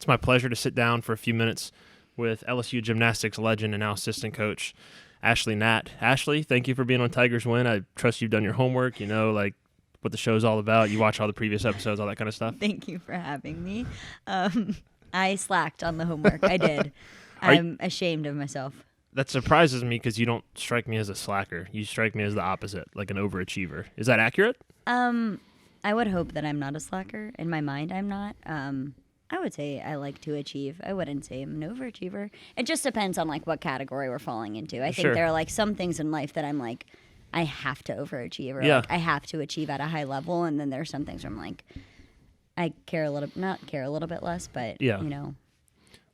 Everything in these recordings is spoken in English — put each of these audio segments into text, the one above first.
It's my pleasure to sit down for a few minutes with LSU Gymnastics legend and now assistant coach, Ashleigh Gnat. Ashleigh, thank you for being on Tigers Win. I trust you've done your homework, you know, like what the show's all about. You watch all the previous episodes, all that kind of stuff. Thank you for having me. I slacked on the homework. I did. I'm ashamed of myself. That surprises me because you don't strike me as a slacker. You strike me as the opposite, like an overachiever. Is that accurate? I would hope that I'm not a slacker. In my mind, I'm not. I would say I like to achieve. I wouldn't say I'm an overachiever. It just depends on like what category we're falling into. I think there are like some things in life that I'm like, I have to overachieve, or like I have to achieve at a high level, and then there are some things where I'm like, I care a little, not care a little bit less, but you know.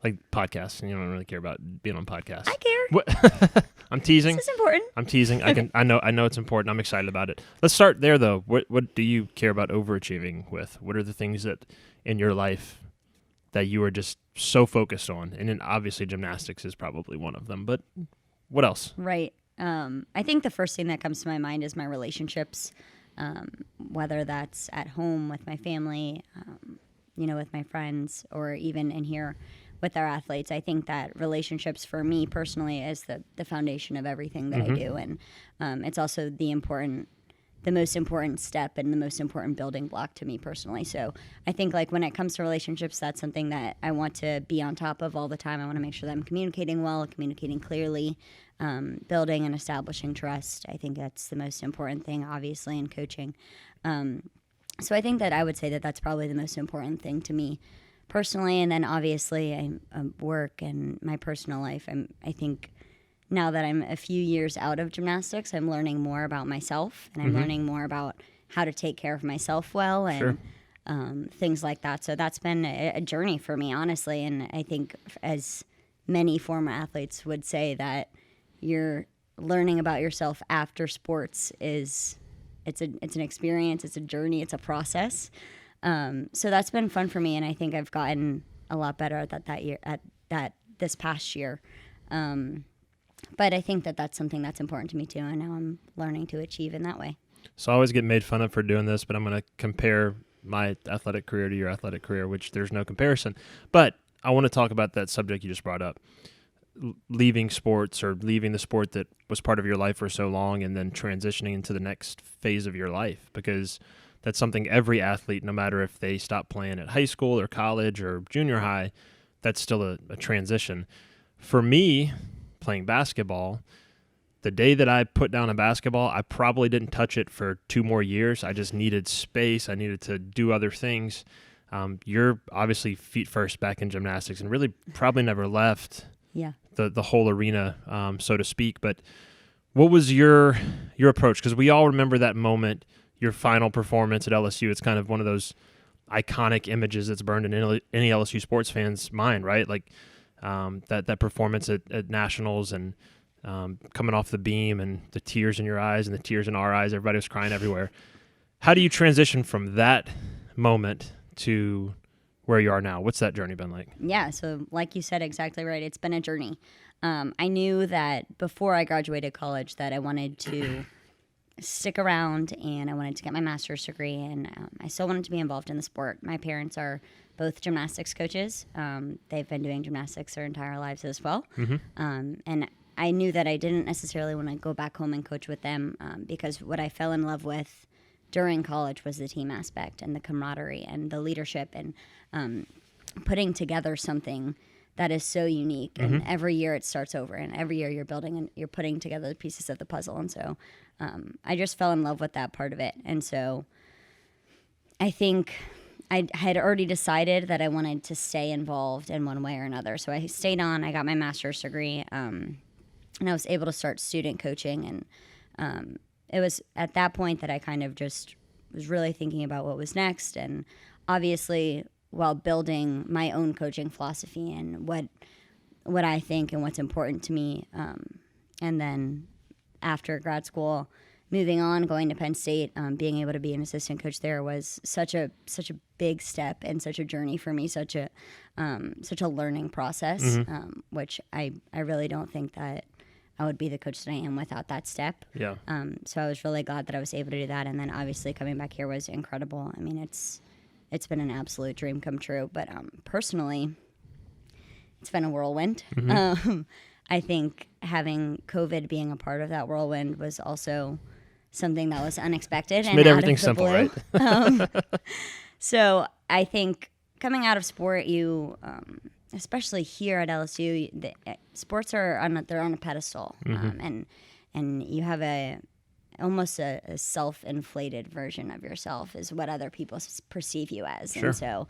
Like podcasts, and you don't really care about being on podcasts. I care. What? I'm teasing. This is important. I'm teasing. I know it's important. I'm excited about it. Let's start there, though. What do you care about overachieving with? What are the things that in your life that you are just so focused on? And then obviously gymnastics is probably one of them. But what else? Right. I think the first thing that comes to my mind is my relationships, whether that's at home with my family, with my friends, or even in here with our athletes. I think that relationships for me personally is the foundation of everything that I do. And it's also the most important step and the most important building block to me personally. So I think like when it comes to relationships, that's something that I want to be on top of all the time. I want to make sure that I'm communicating well, communicating clearly, building and establishing trust. I think that's the most important thing, obviously, in coaching. So I think that I would say that that's probably the most important thing to me personally. And then obviously work and my personal life. I think now that I'm a few years out of gymnastics, I'm learning more about myself, and I'm learning more about how to take care of myself well and things like that. So that's been a journey for me, honestly. And I think as many former athletes would say, that you're learning about yourself after sports it's an experience, it's a journey, it's a process. So that's been fun for me, and I think I've gotten a lot better at that this past year. But I think that that's something that's important to me too, and now I'm learning to achieve in that way. So I always get made fun of for doing this, but I'm going to compare my athletic career to your athletic career, which there's no comparison. But I want to talk about that subject you just brought up, leaving sports or leaving the sport that was part of your life for so long and then transitioning into the next phase of your life, because that's something every athlete, no matter if they stop playing at high school or college or junior high, that's still a transition. For me, playing basketball, the day that I put down a basketball, I probably didn't touch it for 2 more years. I just needed space. I needed to do other things. You're obviously feet first back in gymnastics and really probably never left the whole arena, so to speak. But what was your approach? Because we all remember that moment, your final performance at LSU. It's kind of one of those iconic images that's burned in any LSU sports fan's mind, right? Like that performance at Nationals and coming off the beam and the tears in your eyes and the tears in our eyes. Everybody was crying everywhere. How do you transition from that moment to where you are now? What's that journey been like? Yeah, so like you said, exactly right. It's been a journey. I knew that before I graduated college that I wanted to stick around and I wanted to get my master's degree, and I still wanted to be involved in the sport. My parents are both gymnastics coaches. They've been doing gymnastics their entire lives as well. And I knew that I didn't necessarily want to go back home and coach with them because what I fell in love with during college was the team aspect and the camaraderie and the leadership and putting together something that is so unique. And every year it starts over, and every year you're building and you're putting together the pieces of the puzzle. And so I just fell in love with that part of it. And so I think I had already decided that I wanted to stay involved in one way or another. So I stayed on, I got my master's degree, and I was able to start student coaching. And it was at that point that I kind of just was really thinking about what was next. And obviously, while building my own coaching philosophy and what I think and what's important to me. And then after grad school, moving on, going to Penn State, being able to be an assistant coach there was such a big step and such a journey for me, such a learning process, which I really don't think that I would be the coach that I am without that step. Yeah. So I was really glad that I was able to do that. And then obviously coming back here was incredible. I mean, it's been an absolute dream come true. But personally, it's been a whirlwind. I think having COVID being a part of that whirlwind was also something that was unexpected and made out everything of the simple, blue. right? So I think coming out of sport, especially here at LSU, sports are they're on a pedestal, and you have almost a self-inflated version of yourself is what other people perceive you as. Sure. And so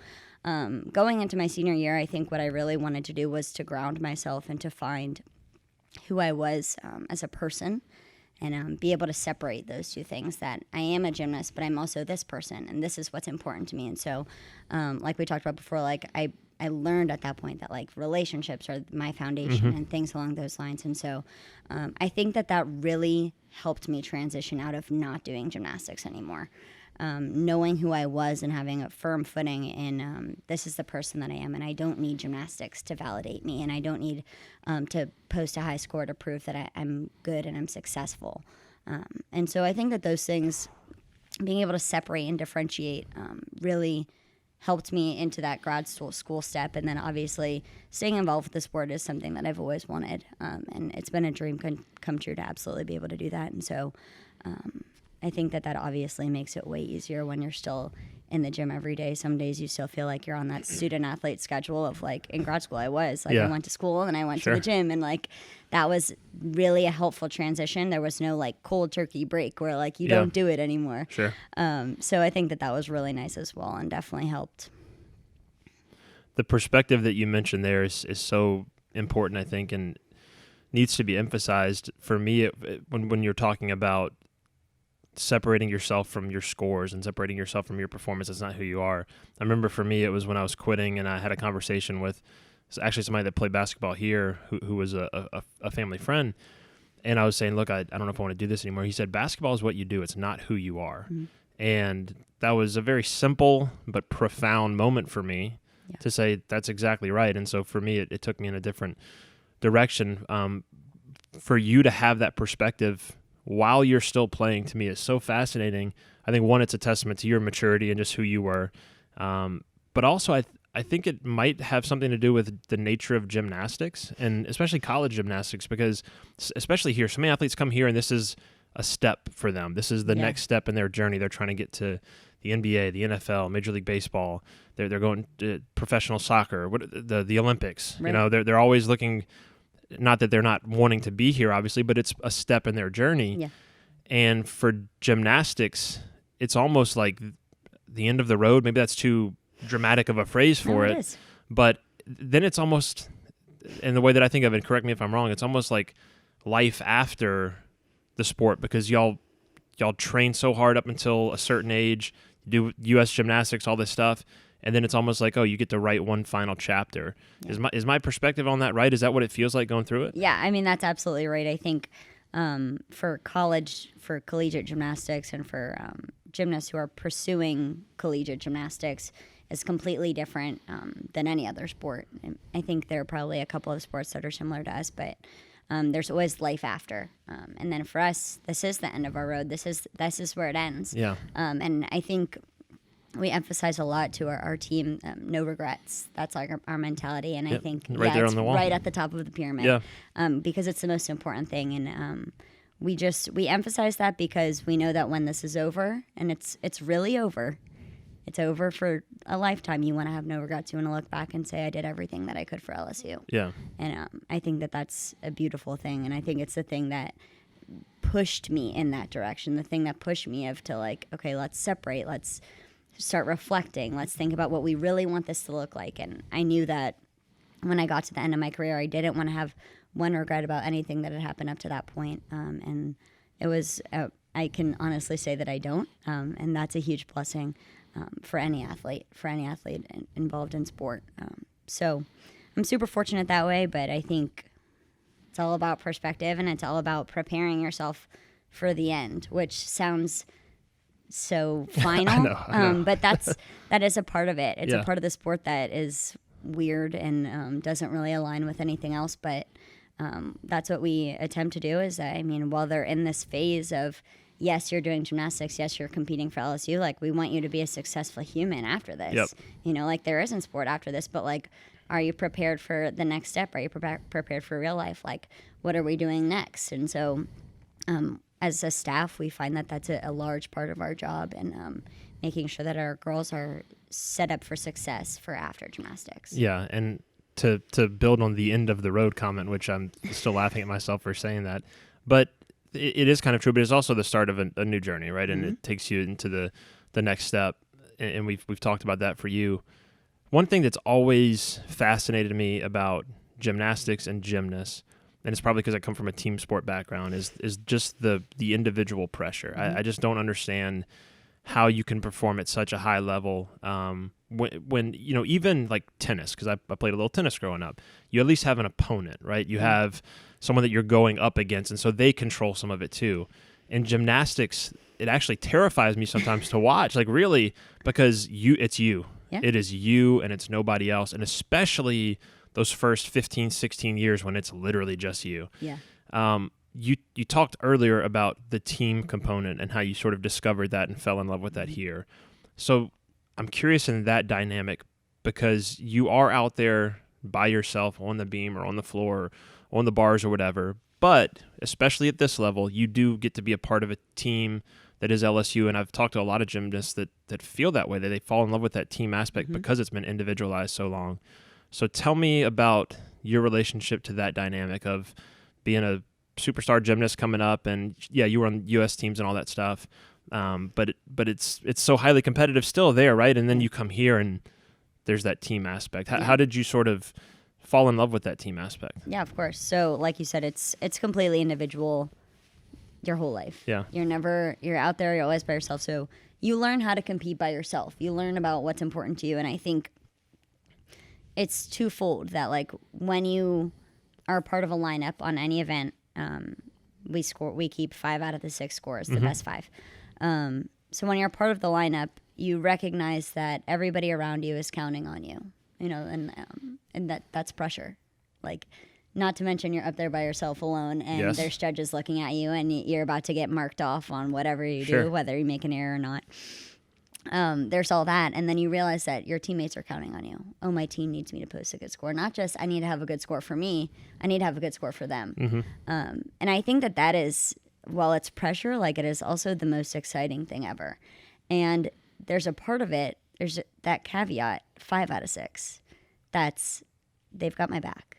going into my senior year, I think what I really wanted to do was to ground myself and to find who I was as a person, and be able to separate those two things, that I am a gymnast, but I'm also this person, and this is what's important to me. And so like we talked about before, like I learned at that point that like relationships are my foundation and things along those lines. And so I think that really helped me transition out of not doing gymnastics anymore. Knowing who I was and having a firm footing in this is the person that I am, and I don't need gymnastics to validate me, and I don't need to post a high score to prove that I'm good and I'm successful. And so I think that those things, being able to separate and differentiate, really helped me into that grad school step. And then obviously staying involved with the sport is something that I've always wanted, and it's been a dream come true to absolutely be able to do that. And so I think that obviously makes it way easier when you're still in the gym every day. Some days you still feel like you're on that student athlete schedule of like in grad school I was. Like I went to school and I went to the gym, and like that was really a helpful transition. There was no like cold turkey break where like you don't do it anymore. Sure. So I think that was really nice as well, and definitely helped. The perspective that you mentioned there is so important, I think, and needs to be emphasized. For me, when you're talking about separating yourself from your scores and separating yourself from your performance, that's not who you are. I remember for me, it was when I was quitting and I had a conversation with actually somebody that played basketball here who was a family friend. And I was saying, look, I don't know if I want to do this anymore. He said, basketball is what you do. It's not who you are. And that was a very simple but profound moment for me to say that's exactly right. And so for me, it took me in a different direction. For you to have that perspective while you're still playing, to me, is so fascinating. I think, one, it's a testament to your maturity and just who you were. But also, I think it might have something to do with the nature of gymnastics, and especially college gymnastics, because especially here, so many athletes come here and this is a step for them. This is the next step in their journey. They're trying to get to the NBA, the NFL, Major League Baseball. They're going to professional soccer, the Olympics. Right. You know, they're always looking. Not that they're not wanting to be here, obviously, but it's a step in their journey. Yeah. And for gymnastics, it's almost like the end of the road. Maybe that's too dramatic of a phrase for it. Is. But then it's almost, in the way that I think of it, correct me if I'm wrong, it's almost like life after the sport, because y'all train so hard up until a certain age, do U.S. gymnastics, all this stuff. And then it's almost like, oh, you get to write one final chapter. Yeah. Is my perspective on that right? Is that what it feels like going through it? Yeah, I mean, that's absolutely right. I think for collegiate gymnastics and for gymnasts who are pursuing collegiate gymnastics is completely different than any other sport. And I think there are probably a couple of sports that are similar to us, but there's always life after. And then for us, this is the end of our road. This is where it ends. Yeah. And I think we emphasize a lot to our team, no regrets. That's our mentality, and I think right there it's on the wall. Right at the top of the pyramid. Yeah. Because it's the most important thing, and we emphasize that because we know that when this is over, and it's really over, it's over for a lifetime. You want to have no regrets. You want to look back and say, I did everything that I could for LSU. Yeah. And I think that that's a beautiful thing, and I think it's the thing that pushed me in that direction. The thing that pushed me to like, okay, let's separate. Let's start reflecting. Let's think about what we really want this to look like. And I knew that when I got to the end of my career, I didn't want to have one regret about anything that had happened up to that point. And it was, I can honestly say that I don't. And that's a huge blessing for any athlete involved in sport. So I'm super fortunate that way, but I think it's all about perspective, and it's all about preparing yourself for the end, which sounds so final. I know. But that is a part of it. It's a part of the sport that is weird and doesn't really align with anything else. But that's what we attempt to do. Is that, I mean, while they're in this phase of yes, you're doing gymnastics. Yes, you're competing for LSU. Like, we want you to be a successful human after this. Yep. You know, like, there isn't sport after this, but like, are you prepared for the next step? Are you prepared for real life? Like, what are we doing next? And so, as a staff, we find that that's a large part of our job, and making sure that our girls are set up for success for after gymnastics. Yeah, and to build on the end of the road comment, which I'm still laughing at myself for saying that, but it is kind of true, but it's also the start of a new journey, right? And it takes you into the next step, and we've talked about that for you. One thing that's always fascinated me about gymnastics and gymnasts, and it's probably because I come from a team sport background, is just the individual pressure. I just don't understand how you can perform at such a high level when you know, even like tennis, because I played a little tennis growing up. You at least have an opponent, right? You have someone that you're going up against, and so they control some of it too. In gymnastics, it actually terrifies me sometimes to watch, like really, because it's you. Yeah. It is you, and it's nobody else, and especially those first 15, 16 years when it's literally just you. Yeah. You talked earlier about the team component and how you sort of discovered that and fell in love with that here. So I'm curious in that dynamic, because you are out there by yourself on the beam or on the floor or on the bars or whatever, but especially at this level, you do get to be a part of a team that is LSU, and I've talked to a lot of gymnasts that feel that way, that they fall in love with that team aspect because it's been individualized so long. So tell me about your relationship to that dynamic of being a superstar gymnast coming up, and yeah, you were on U.S. teams and all that stuff, but it's so highly competitive still there, right? And then you come here and there's that team aspect. How did you sort of fall in love with that team aspect? Yeah, of course. So like you said, it's completely individual your whole life. Yeah. You're out there, you're always by yourself. So you learn how to compete by yourself. You learn about what's important to you. And I think it's twofold, that like when you are part of a lineup on any event, we keep 5 out of the 6 scores, the best 5. So when you're part of the lineup, you recognize that everybody around you is counting on you, you know, and that's pressure. Like, not to mention you're up there by yourself alone, and there's judges looking at you, and you're about to get marked off on whatever you do, whether you make an error or not. There's all that, and then you realize that your teammates are counting on you. Oh, my team needs me to post a good score. Not just I need to have a good score for me, I need to have a good score for them. And I think that is, while it's pressure, like, it is also the most exciting thing ever. And there's a part of it, there's that caveat, 5 out of 6, that's they've got my back.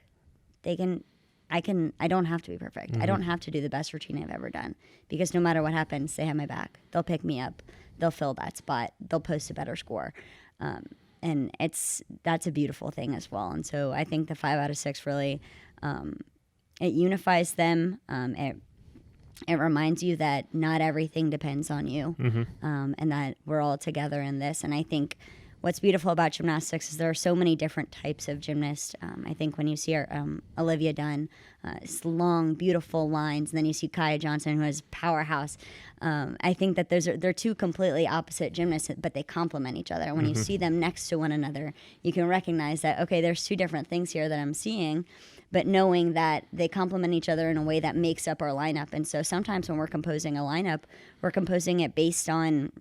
I don't have to be perfect. I don't have to do the best routine I've ever done, because no matter what happens, they have my back. They'll pick me up. They'll fill that spot. They'll post a better score. And that's a beautiful thing as well. And so I think the 5 out of 6 really, it unifies them. It reminds you that not everything depends on you, and that we're all together in this. And I think what's beautiful about gymnastics is there are so many different types of gymnasts. I think when you see our Olivia Dunn, it's long, beautiful lines, and then you see Kaya Johnson, who is powerhouse. I think that they're two completely opposite gymnasts, but they complement each other. And when you see them next to one another, you can recognize that, okay, there's 2 different things here that I'm seeing, but knowing that they complement each other in a way that makes up our lineup. And so sometimes when we're composing a lineup, we're composing it based on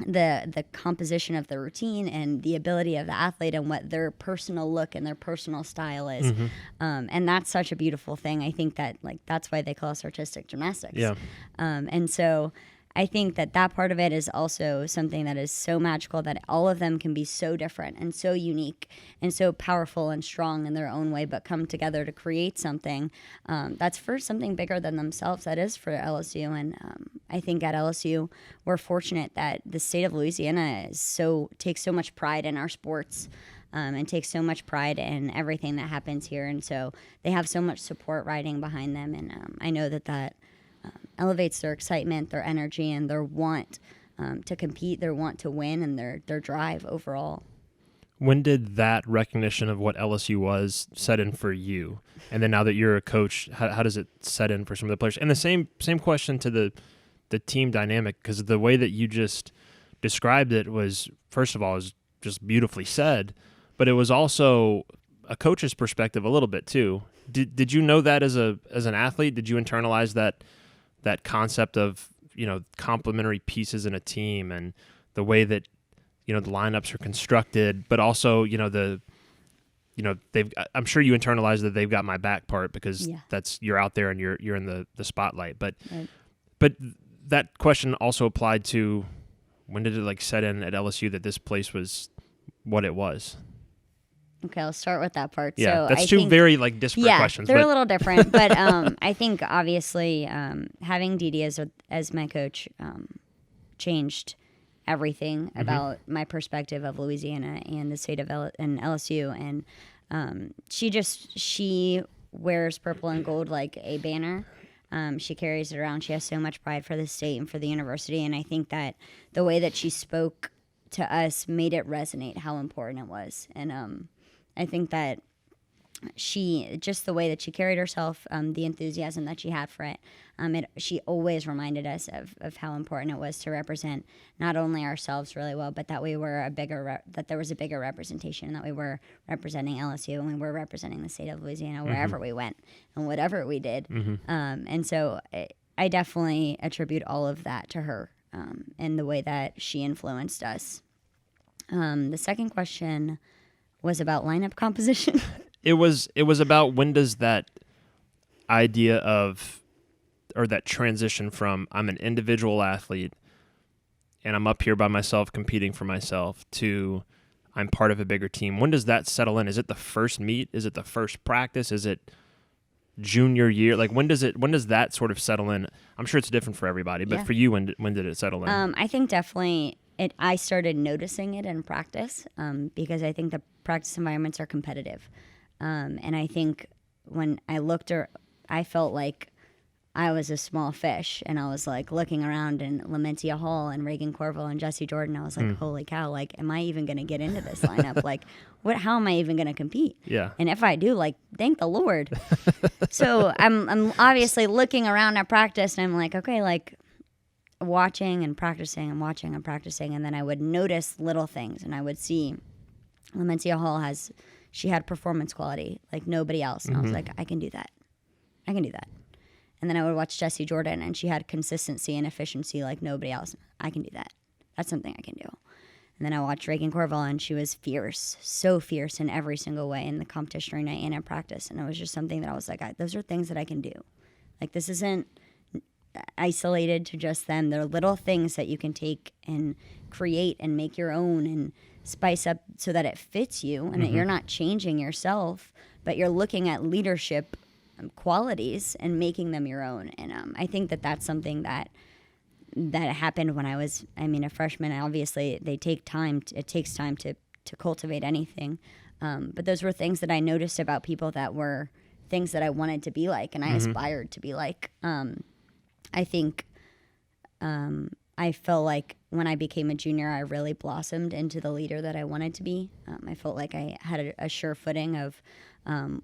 the composition of the routine and the ability of the athlete and what their personal look and their personal style is. And that's such a beautiful thing. I think that, like, that's why they call us artistic gymnastics. Yeah. And so I think that part of it is also something that is so magical, that all of them can be so different and so unique and so powerful and strong in their own way, but come together to create something that's for something bigger than themselves, that is for LSU. And I think at LSU, we're fortunate that the state of Louisiana takes so much pride in our sports. And takes so much pride in everything that happens here. And so they have so much support riding behind them. And I know that elevates their excitement, their energy, and their want to compete, their want to win, and their drive overall. When did that recognition of what LSU was set in for you? And then now that you're a coach, how does it set in for some of the players? And the same question to the team dynamic, because the way that you just described it was, first of all, is just beautifully said, but it was also a coach's perspective a little bit too. Did you know that as an athlete? Did you internalize that concept of complementary pieces in a team and the way that, the lineups are constructed, but also, I'm sure you internalize that they've got my back part because you're out there and you're in the spotlight. But that question also applied to when did it set in at LSU that this place was what it was? Okay, I'll start with that part. Yeah, so that's I two think, very disparate questions. They're a little different, but I think obviously having Dee Dee as my coach changed everything about my perspective of Louisiana and the state of LSU. And she wears purple and gold like a banner. She carries it around. She has so much pride for the state and for the university. And I think that the way that she spoke to us made it resonate how important it was. And I think that just the way that she carried herself, the enthusiasm that she had for it, she always reminded us of how important it was to represent not only ourselves really well, but that we were that there was a bigger representation, and that we were representing LSU and we were representing the state of Louisiana wherever we went and whatever we did. And so I definitely attribute all of that to her and the way that she influenced us. The second question was about lineup composition. It was about when does that idea of, or that transition from I'm an individual athlete and I'm up here by myself competing for myself to I'm part of a bigger team. When does that settle in? Is it the first meet? Is it the first practice? Is it junior year? When does that sort of settle in? I'm sure it's different for everybody, but for you, when did it settle in? I think definitely I started noticing it in practice because I think the practice environments are competitive. And I think when I looked, I felt like I was a small fish, and I was looking around, and Lamentia Hall and Reagan Corville and Jessie Jordan. I was like, holy cow! Am I even going to get into this lineup? How am I even going to compete? Yeah. And if I do, thank the Lord. So I'm obviously looking around at practice, and I'm like, okay, watching and practicing and watching and practicing, and then I would notice little things, and I would see Lamentia Hall she had performance quality like nobody else, and I was like, I can do that. And then I would watch Jessie Jordan, and she had consistency and efficiency like nobody else. I can do that. That's something I can do. And then I watched Reagan Corville, and she was fierce, so fierce in every single way in the competition arena and in practice. And it was just something that I was like, those are things that I can do. This isn't isolated to just them. They're little things that you can take and create and make your own and spice up so that it fits you and that you're not changing yourself, but you're looking at leadership qualities and making them your own. And I think that that's something that happened when I was, a freshman. Obviously, it takes time to cultivate anything. But those were things that I noticed about people that were things that I wanted to be like, and I aspired to be like. I think I felt like when I became a junior, I really blossomed into the leader that I wanted to be. I felt like I had a sure footing of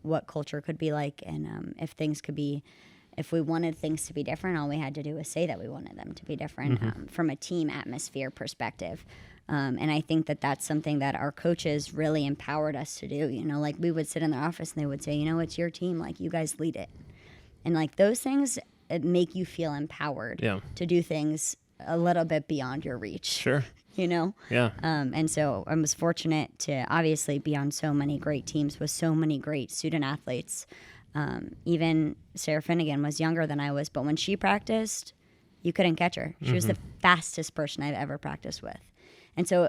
what culture could be like, and if we wanted things to be different, all we had to do was say that we wanted them to be different from a team atmosphere perspective. And I think that that's something that our coaches really empowered us to do. We would sit in their office and they would say, it's your team, you guys lead it. And those things make you feel empowered to do things a little bit beyond your reach. Sure. Yeah. And so I was fortunate to obviously be on so many great teams with so many great student athletes. Even Sarah Finnegan was younger than I was, but when she practiced, you couldn't catch her. She was the fastest person I've ever practiced with. And so,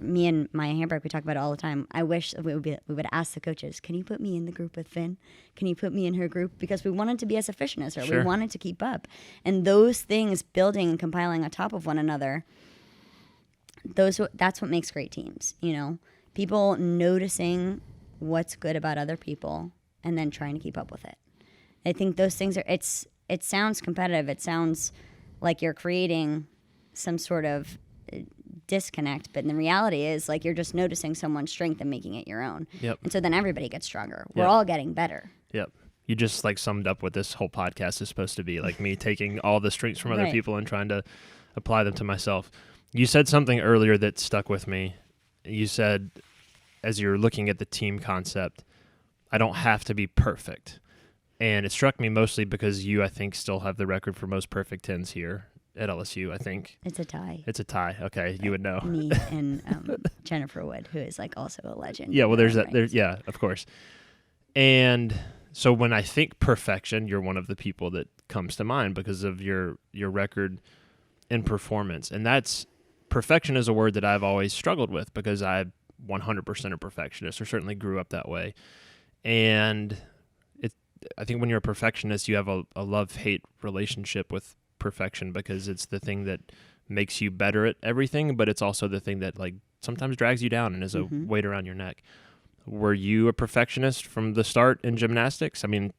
me and Maya Hamburg, we talk about it all the time. I wish we would ask the coaches, can you put me in the group with Finn? Can you put me in her group? Because we wanted to be as efficient as her. Sure. We wanted to keep up. And those things, building and compiling on top of one another, that's what makes great teams. People noticing what's good about other people and then trying to keep up with it. I think those things it sounds competitive. It sounds like you're creating some sort of disconnect, but the reality is you're just noticing someone's strength and making it your own. Yep. And so then everybody gets stronger. We're all getting better. Yep. You just summed up what this whole podcast is supposed to be, me taking all the strengths from other people and trying to apply them to myself. You said something earlier that stuck with me. You said, as you're looking at the team concept, I don't have to be perfect. And it struck me mostly because you, I think, still have the record for most perfect 10s here at LSU, I think. It's a tie. It's a tie. Okay, you would know. Me and Jennifer Wood, who is like also a legend. Yeah, well, there's that. Right? There's yeah, of course. And so when I think perfection, you're one of the people that comes to mind because of your record and performance. And that's perfection is a word that I've always struggled with because I'm 100% a perfectionist, or certainly grew up that way. And I think when you're a perfectionist, you have a love-hate relationship with perfection because it's the thing that makes you better at everything, but it's also the thing that like sometimes drags you down and is a weight around your neck. Were you a perfectionist from the start in gymnastics? I mean,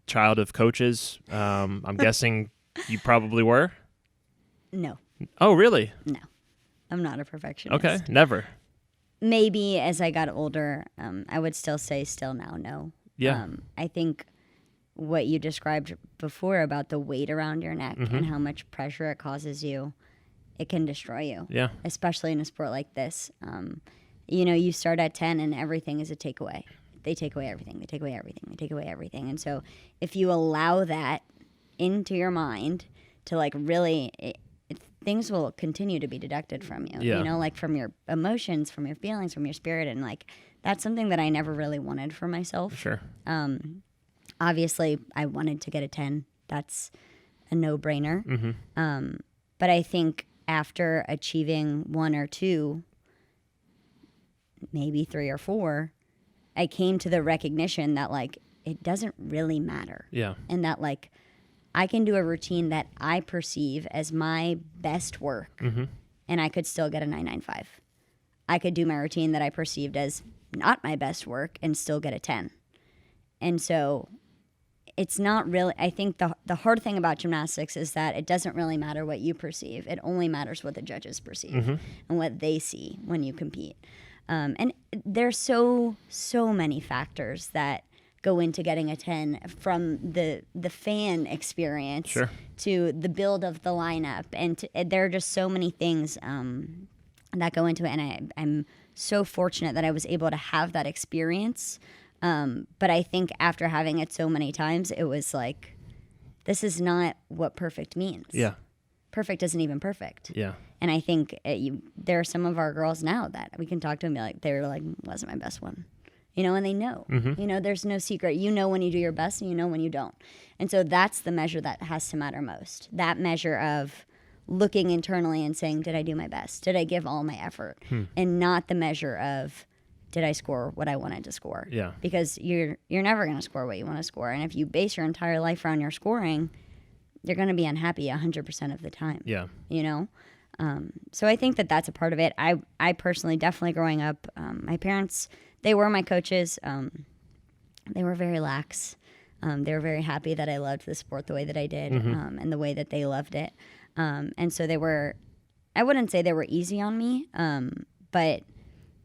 child of coaches, I'm guessing you probably were? No. Oh, really? No. I'm not a perfectionist. Okay, never. Maybe as I got older, I would still say now, no. Yeah. I think what you described before about the weight around your neck and how much pressure it causes you, it can destroy you. Yeah. Especially in a sport like this. You start at 10 and everything is a takeaway. They take away everything. They take away everything. They take away everything. And so if you allow that into your mind to like really, things will continue to be deducted from you. Yeah. Like from your emotions, from your feelings, from your spirit. And like that's something that I never really wanted for myself. Sure. Obviously, I wanted to get a 10. That's a no-brainer. Mm-hmm. But I think after achieving 1 or 2, maybe 3 or 4, I came to the recognition that like it doesn't really matter. Yeah. And that like I can do a routine that I perceive as my best work and I could still get a 995. I could do my routine that I perceived as not my best work and still get a 10. And so it's not really, I think the hard thing about gymnastics is that it doesn't really matter what you perceive. It only matters what the judges perceive and what they see when you compete. And there's so many factors that go into getting a 10, from the fan experience to the build of the lineup. And there are just so many things that go into it. And I'm so fortunate that I was able to have that experience. But I think after having it so many times, it was like, this is not what perfect means. Yeah. Perfect isn't even perfect. Yeah. And I think there are some of our girls now that we can talk to and be like, they were like, wasn't my best one. And they know. There's no secret. You know when you do your best and you know when you don't. And so that's the measure that has to matter most. That measure of looking internally and saying, did I do my best? Did I give all my effort? And not the measure of, did I score what I wanted to score? Yeah. Because you're never going to score what you want to score. And if you base your entire life around your scoring, you're going to be unhappy 100% of the time. Yeah. So I think that that's a part of it. I personally, definitely growing up, my parents, they were my coaches. They were very lax. They were very happy that I loved the sport the way that I did, and the way that they loved it. And so they were, I wouldn't say they were easy on me, but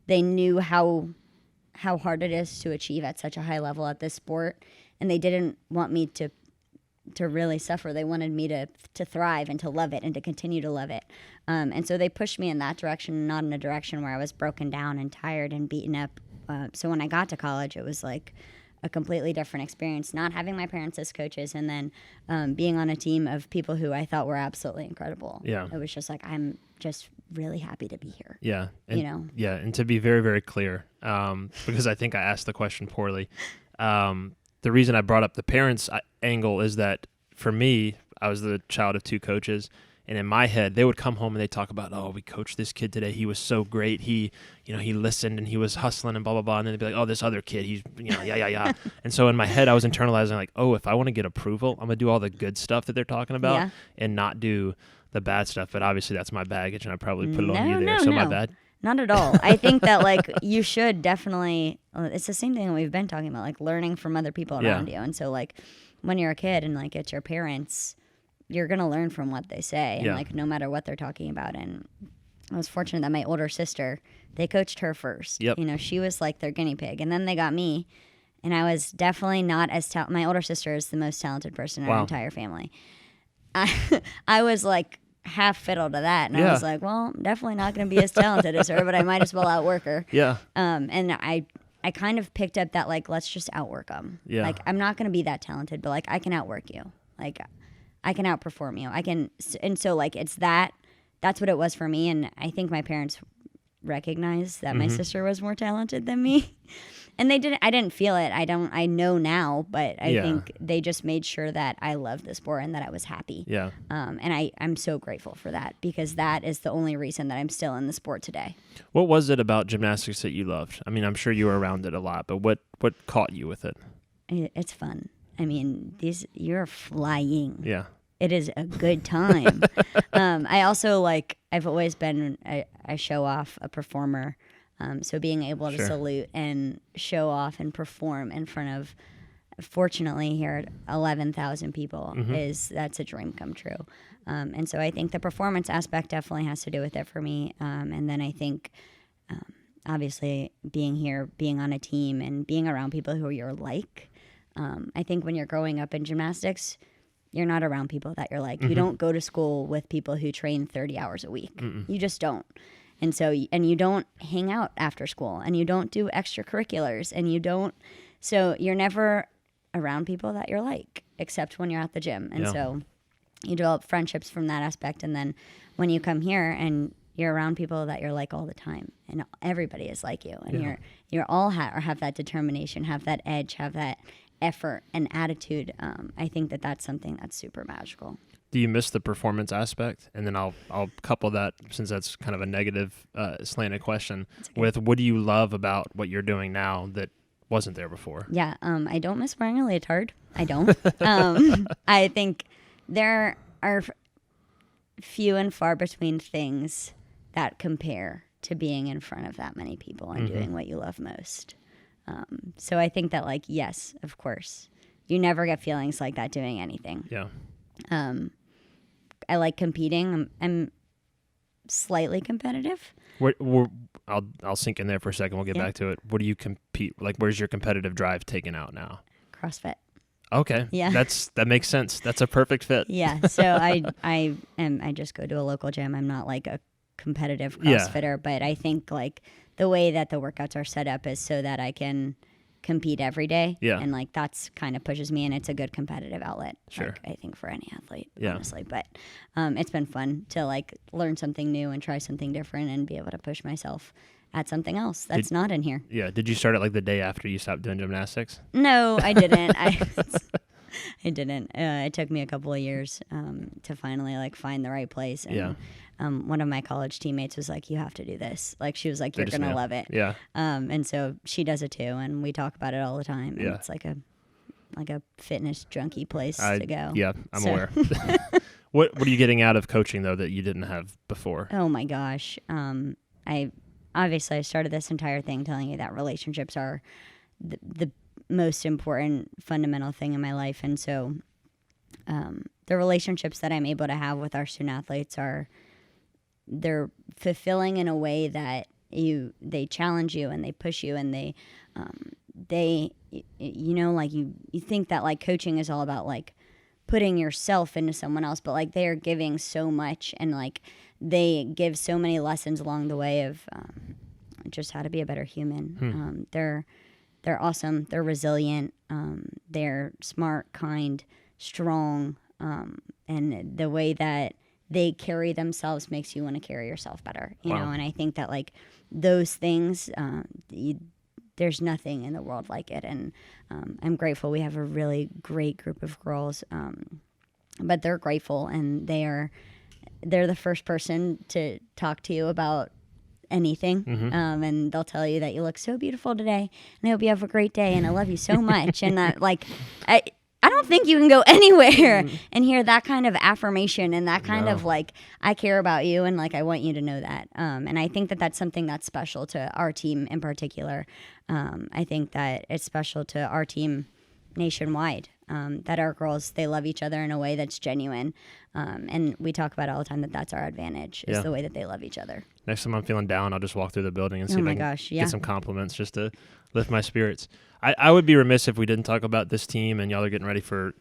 they knew how hard it is to achieve at such a high level at this sport, and they didn't want me to really suffer. They wanted me to thrive and to love it and to continue to love it. And so they pushed me in that direction, not in a direction where I was broken down and tired and beaten up. So when I got to college, it was like a completely different experience, not having my parents as coaches and then being on a team of people who I thought were absolutely incredible. Yeah. It was just like, I'm just really happy to be here. Yeah. And, Yeah. And to be very, very clear, because I think I asked the question poorly, the reason I brought up the parents angle is that for me, I was the child of 2 coaches. And in my head, they would come home and they'd talk about, oh, we coached this kid today. He was so great. He listened and he was hustling and blah, blah, blah. And then they'd be like, oh, this other kid, he's, yeah. And so in my head, I was internalizing like, oh, if I want to get approval, I'm going to do all the good stuff that they're talking about and not do the bad stuff. But obviously that's my baggage and I probably put it on you there. So my bad. Not at all. I think that like you should definitely, it's the same thing that we've been talking about, like learning from other people around you. And so like when you're a kid and like it's your parents, you're going to learn from what they say and like no matter what they're talking about. And I was fortunate that my older sister, they coached her first. Yep. She was like their guinea pig. And then they got me, and I was definitely not as talented. My older sister is the most talented person in our entire family. I was like half fiddle to that. And I was like, well, I'm definitely not going to be as talented as her, but I might as well outwork her. Yeah. And I kind of picked up that like, let's just outwork them. Yeah. Like, I'm not going to be that talented, but like I can outwork you. Like, I can outperform you. And so like that's what it was for me. And I think my parents recognized that my sister was more talented than me. And I didn't feel it. I know now, but I think they just made sure that I loved the sport and that I was happy. Yeah. And I'm so grateful for that, because that is the only reason that I'm still in the sport today. What was it about gymnastics that you loved? I mean, I'm sure you were around it a lot, but what caught you with it? It's fun. I mean, you're flying. Yeah. It is a good time. I also I've always been a show off, a performer. So being able to salute and show off and perform in front of, fortunately here, 11,000 people that's a dream come true. And so I think the performance aspect definitely has to do with it for me. And then I think, obviously being here, being on a team and being around people who you're like, I think when you're growing up in gymnastics, you're not around people that you're like. You don't go to school with people who train 30 hours a week. You just don't. And so, and you don't hang out after school, and you don't do extracurriculars, and so you're never around people that you're like, except when you're at the gym. And so you develop friendships from that aspect. And then when you come here and you're around people that you're like all the time, and everybody is like you, and you're all have that determination, have that edge, have that effort and attitude. I think that's something that's super magical. Do you miss the performance aspect? And then I'll couple that, since that's kind of a negative slanted question, with what do you love about what you're doing now that wasn't there before? Yeah, I don't miss wearing a leotard. I don't. I think there are few and far between things that compare to being in front of that many people and doing what you love most. So I think that, yes, of course, you never get feelings like that doing anything. Yeah. I like competing. I'm slightly competitive. I'll sink in there for a second. We'll get back to it. What do you compete? Where's your competitive drive taken out now? CrossFit. Okay. Yeah. That makes sense. That's a perfect fit. Yeah. So I just go to a local gym. I'm not a competitive CrossFitter, but I think the way that the workouts are set up is so that I can compete every day. Yeah. And that's kind of pushes me, and it's a good competitive outlet. Sure. I think for any athlete, honestly. But it's been fun to learn something new and try something different and be able to push myself at something else that's not in here. Yeah. Did you start it the day after you stopped doing gymnastics? No, I didn't. I didn't. It took me a couple of years to finally find the right place. And, one of my college teammates was like, "You have to do this." She was like, "You're gonna love it." Yeah. And so she does it too, and we talk about it all the time. And Yeah. it's like a fitness junkie place to go. Yeah, I'm aware. What are you getting out of coaching though that you didn't have before? Oh my gosh. I started this entire thing telling you that relationships are the most important fundamental thing in my life. And so the relationships that I'm able to have with our student athletes they're fulfilling in a way that they challenge you and they push you, and they you think that coaching is all about putting yourself into someone else, but they are giving so much, and they give so many lessons along the way of just how to be a better human. They're awesome. They're resilient. They're smart, kind, strong, and the way that they carry themselves makes you want to carry yourself better, you know. And I think that those things, there's nothing in the world like it. And I'm grateful we have a really great group of girls, but they're grateful, and they're the first person to talk to you about anything. And they'll tell you that you look so beautiful today, and I hope you have a great day, and I love you so much. And I don't think you can go anywhere and hear that kind of affirmation and that kind of I care about you, and I want you to know that. And I think that that's something that's special to our team in particular. I think that it's special to our team nationwide, that our girls, they love each other in a way that's genuine. And we talk about it all the time, that's our advantage, is the way that they love each other. Next time I'm feeling down, I'll just walk through the building and see if I can get some compliments just to lift my spirits. I would be remiss if we didn't talk about this team, and y'all are getting ready for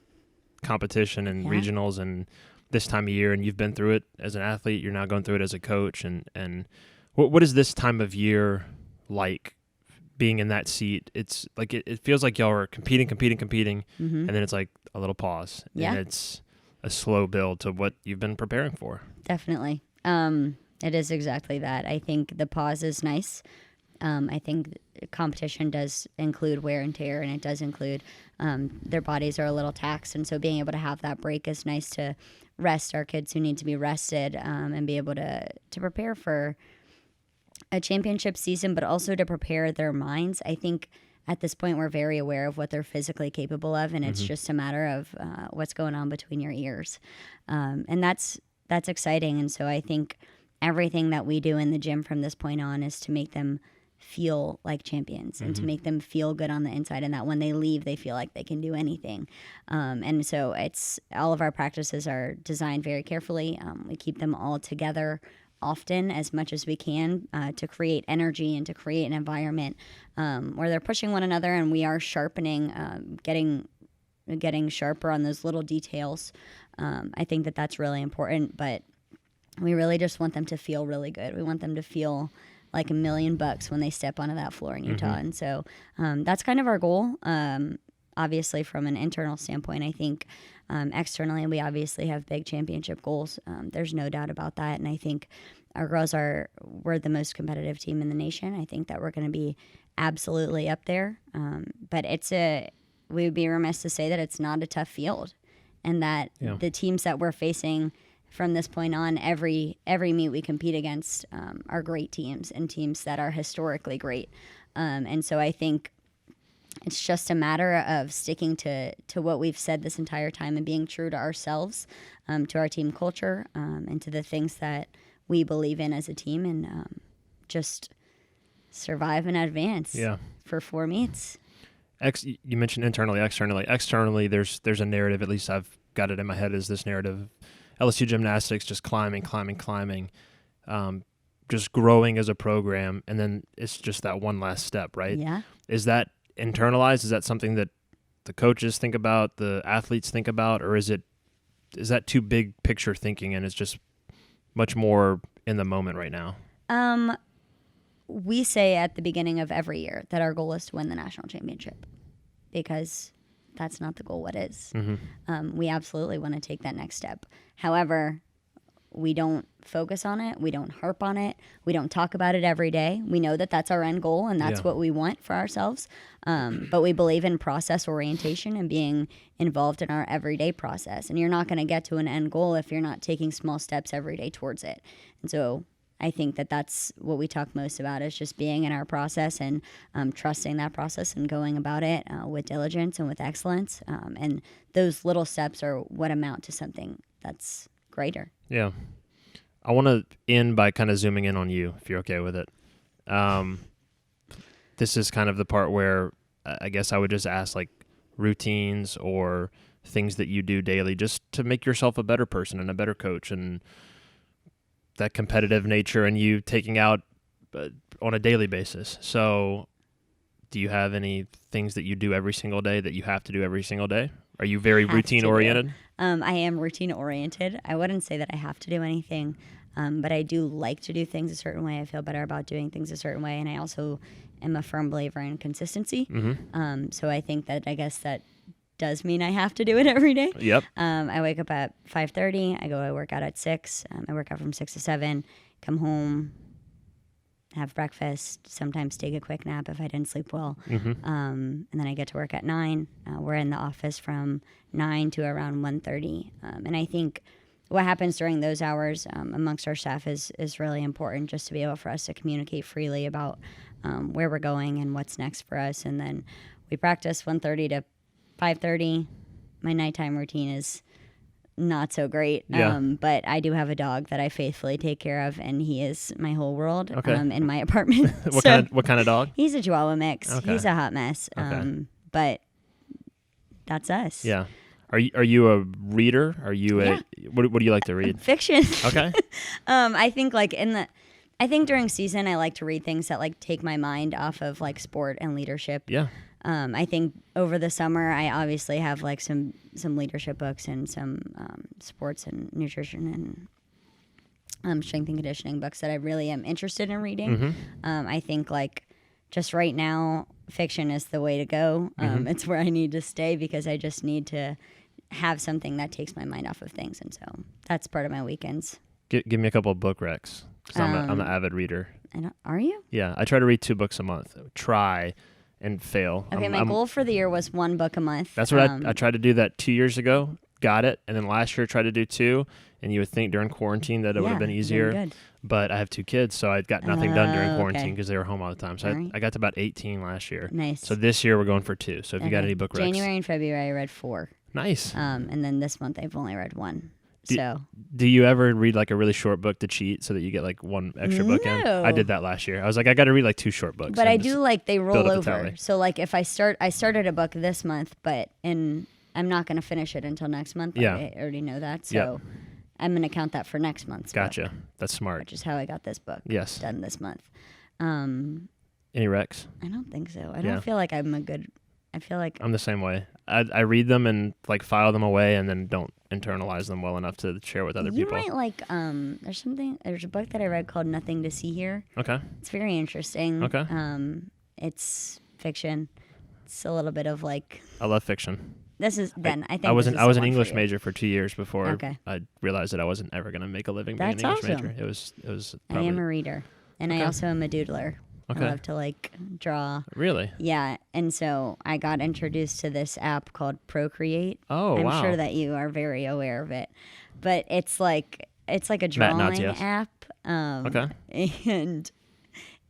competition and regionals and this time of year, and you've been through it as an athlete. You're now going through it as a coach. And what is this time of year like, being in that seat? It's it feels like y'all are competing, and then it's a little pause. Yeah. And a slow build to what you've been preparing for. Definitely. It is exactly that. I think the pause is nice. I think competition does include wear and tear, and it does include their bodies are a little taxed, and so being able to have that break is nice to rest our kids who need to be rested, and be able to prepare for a championship season, but also to prepare their minds. I think at this point we're very aware of what they're physically capable of, and it's just a matter of what's going on between your ears, and that's exciting. And so I think everything that we do in the gym from this point on is to make them feel like champions and to make them feel good on the inside, and that when they leave they feel like they can do anything, and so it's all of our practices are designed very carefully. We keep them all together often as much as we can, to create energy and to create an environment where they're pushing one another, and we are sharpening, getting sharper on those little details. I think that that's really important, but we really just want them to feel really good. We want them to feel like $1,000,000 when they step onto that floor in Utah. And so that's kind of our goal. Obviously, from an internal standpoint, I think externally we obviously have big championship goals. There's no doubt about that. And I think our girls we're the most competitive team in the nation. I think that we're going to be absolutely up there. But we would be remiss to say that it's not a tough field, and that the teams that we're facing from this point on, every meet we compete against are great teams and teams that are historically great. And so I think it's just a matter of sticking to what we've said this entire time and being true to ourselves, to our team culture, and to the things that we believe in as a team, and just survive and advance for 4 meets. You mentioned internally, externally. Externally, there's a narrative, at least I've got it in my head, is this narrative LSU Gymnastics just climbing, just growing as a program, and then it's just that one last step, right? Yeah. Is that internalized? Is that something that the coaches think about, the athletes think about, or is that too big picture thinking and it's just much more in the moment right now? We say at the beginning of every year that our goal is to win the national championship, because that's not the goal. What is? We absolutely want to take that next step. However, we don't focus on it. We don't harp on it. We don't talk about it every day. We know that that's our end goal, and that's what we want for ourselves. But we believe in process orientation and being involved in our everyday process. And you're not going to get to an end goal if you're not taking small steps every day towards it. And so I think that that's what we talk most about, is just being in our process and trusting that process and going about it with diligence and with excellence. And those little steps are what amount to something that's greater. Yeah. I want to end by kind of zooming in on you, if you're okay with it. This is kind of the part where I guess I would just ask, like, routines or things that you do daily just to make yourself a better person and a better coach, and that competitive nature and you taking out on a daily basis. So do you have any things that you do every single day that you have to do every single day? Are you very routine oriented? I am routine oriented. I wouldn't say that I have to do anything, but I do like to do things a certain way. I feel better about doing things a certain way. And I also am a firm believer in consistency. So I think that, I guess that does mean I have to do it every day. Yep. I wake up at 5:30. I work out at 6. I work out from 6 to 7. Come home, have breakfast, sometimes take a quick nap if I didn't sleep well. And then I get to work at 9. We're in the office from 9 to around 1:30. And I think what happens during those hours amongst our staff is really important, just to be able for us to communicate freely about where we're going and what's next for us. And then we practice 1:30 to 5:30. My nighttime routine is not so great, but I do have a dog that I faithfully take care of, and he is my whole world in my apartment. What kind of dog? He's a Chihuahua mix. Okay. He's a hot mess, but that's us. Yeah. Are you a reader? Are you what do you like to read? Fiction. Okay. I think I think during season I like to read things that like take my mind off of like sport and leadership. Yeah. I think over the summer I obviously have like some leadership books and some sports and nutrition and strength and conditioning books that I really am interested in reading. I think like just right now fiction is the way to go. It's where I need to stay, because I just need to have something that takes my mind off of things, and so that's part of my weekends. Give me a couple of book recs, because I'm an avid reader. Are you? Yeah, I try to read 2 books a month. Try and fail. Okay, my goal for the year was 1 book a month. That's what I tried to do that 2 years ago. Got it. And then last year tried to do 2. And you would think during quarantine that it would have been easier. Good. But I have 2 kids, so I got nothing done during quarantine because they were home all the time. So Right. I got to about 18 last year. Nice. So this year we're going for 2. So if you got any book recs. January and February I read 4. Nice. And then this month I've only read 1. Do you ever read like a really short book to cheat so that you get like 1 extra book in? I did that last year. I was like, I got to read like 2 short books. But I do like they roll over. Tally. So like if I started a book this month, and I'm not going to finish it until next month. Yeah. I already know that. So I'm going to count that for next month's Gotcha. book, That's smart. which is how I got this book done this month. Any recs? I don't think so. I don't feel like I feel like I'm the same way. I read them and like file them away and then don't internalize them well enough to share with other people. You might like, there's a book that I read called Nothing to See Here. Okay. It's very interesting. Okay. It's fiction. It's a little bit of like, I love fiction. I think I was this an is the one English for you. major for 2 years before Okay. I realized that I wasn't ever going to make a living being That's an English awesome. major. It was I probably, am a reader, and I also am a doodler. Okay. I love to like draw. Really? Yeah, and so I got introduced to this app called Procreate. Oh, I'm wow. sure that you are very aware of it, but it's like a drawing nods, yes. app. Okay. And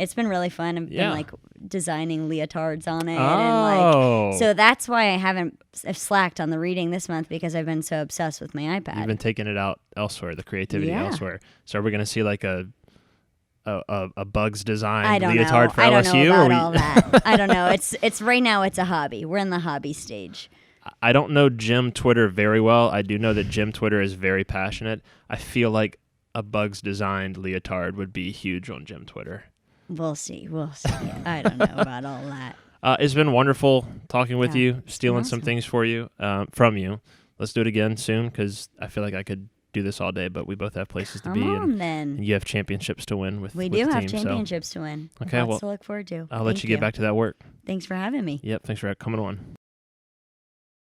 it's been really fun. I've been like designing leotards on it, Oh. and like so that's why I haven't slacked on the reading this month because I've been so obsessed with my iPad. You've been taking it out elsewhere, the creativity elsewhere. So are we going to see like a Bugs design leotard for LSU? I don't know about all that. I don't know. It's right now it's a hobby. We're in the hobby stage. I don't know gym Twitter very well. I do know that gym Twitter is very passionate. I feel like a Bugs designed leotard would be huge on gym Twitter. We'll see. I don't know about all that. It's been wonderful talking with you, stealing awesome. some things for you from you. Let's do it again soon because I feel like I could do this all day, but we both have places to be. And you have championships to win with We with do the have team, championships to win. Okay, Lots to look forward to. I'll let you get back to that work. Thanks for having me. Yep, thanks for coming on.